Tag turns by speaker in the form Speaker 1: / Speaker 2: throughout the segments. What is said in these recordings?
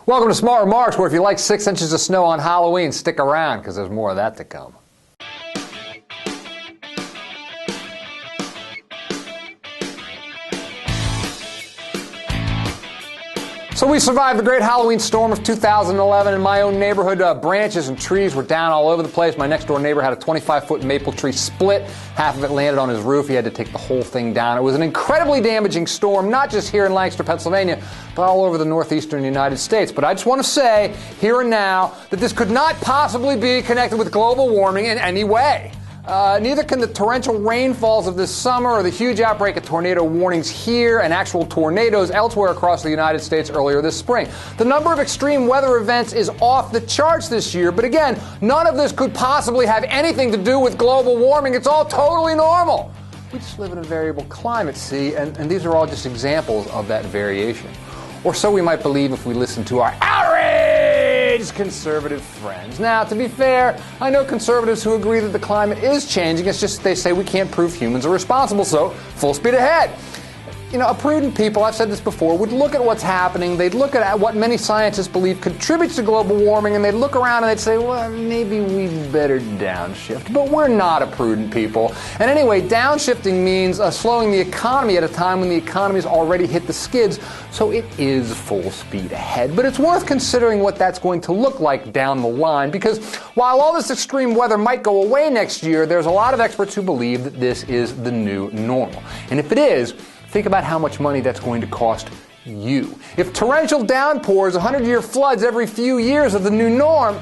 Speaker 1: Welcome to Smart Remarks, where if you like 6 inches of snow on Halloween, stick around because there's more of that to come. So we survived the great Halloween storm of 2011 in my own neighborhood. Branches and trees were down all over the place. My next door neighbor had a 25-foot maple tree split. Half of it landed on his roof. He had to take the whole thing down. It was an incredibly damaging storm, not just here in Lancaster, Pennsylvania, but all over the northeastern United States. But I just want to say, here and now, that this could not possibly be connected with global warming in any way. Neither can the torrential rainfalls of this summer or the huge outbreak of tornado warnings here and actual tornadoes elsewhere across the United States earlier this spring. The number of extreme weather events is off the charts this year, but again, none of this could possibly have anything to do with global warming. It's all totally normal. We just live in a variable climate, see, and these are all just examples of that variation. Or so we might believe if we listen to our outraged conservative friends. Now, to be fair, I know conservatives who agree that the climate is changing. It's just that they say we can't prove humans are responsible, so full speed ahead. You know, a prudent people, I've said this before, would look at what's happening, they'd look at what many scientists believe contributes to global warming, and they'd look around and they'd say, well, maybe we'd better downshift. But we're not a prudent people. And anyway, downshifting means slowing the economy at a time when the economy's already hit the skids, so it is full speed ahead. But it's worth considering what that's going to look like down the line, because while all this extreme weather might go away next year, there's a lot of experts who believe that this is the new normal. And if it is, think about how much money that's going to cost you. If torrential downpours, 100-year floods every few years are the new norm,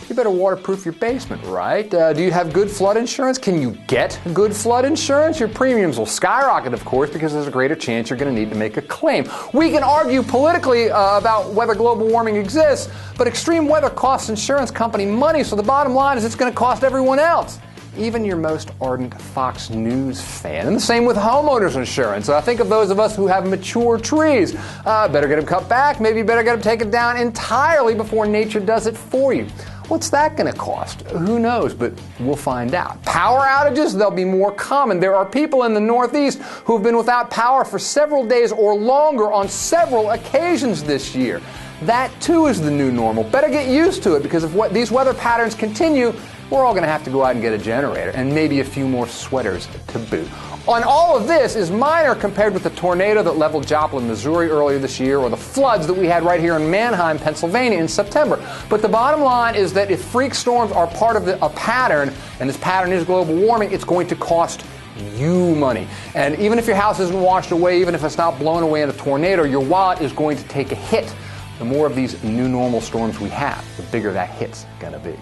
Speaker 1: you better waterproof your basement, right? Do you have good flood insurance? Can you get good flood insurance? Your premiums will skyrocket, of course, because there's a greater chance you're going to need to make a claim. We can argue politically about whether global warming exists, but extreme weather costs insurance company money, so the bottom line is it's going to cost everyone else, even your most ardent Fox News fan. And the same with homeowners insurance. Think of those of us who have mature trees. Better get them cut back. Maybe you better get them taken down entirely before nature does it for you. What's that going to cost? Who knows, but we'll find out. Power outages, they'll be more common. There are people in the Northeast who have been without power for several days or longer on several occasions this year. That, too, is the new normal. Better get used to it, because if these weather patterns continue, we're all going to have to go out and get a generator, and maybe a few more sweaters to boot. And all of this is minor compared with the tornado that leveled Joplin, Missouri earlier this year, or the floods that we had right here in Mannheim, Pennsylvania in September. But the bottom line is that if freak storms are part of a pattern, and this pattern is global warming, it's going to cost you money. And even if your house isn't washed away, even if it's not blown away in a tornado, your wallet is going to take a hit. The more of these new normal storms we have, the bigger that hit's going to be.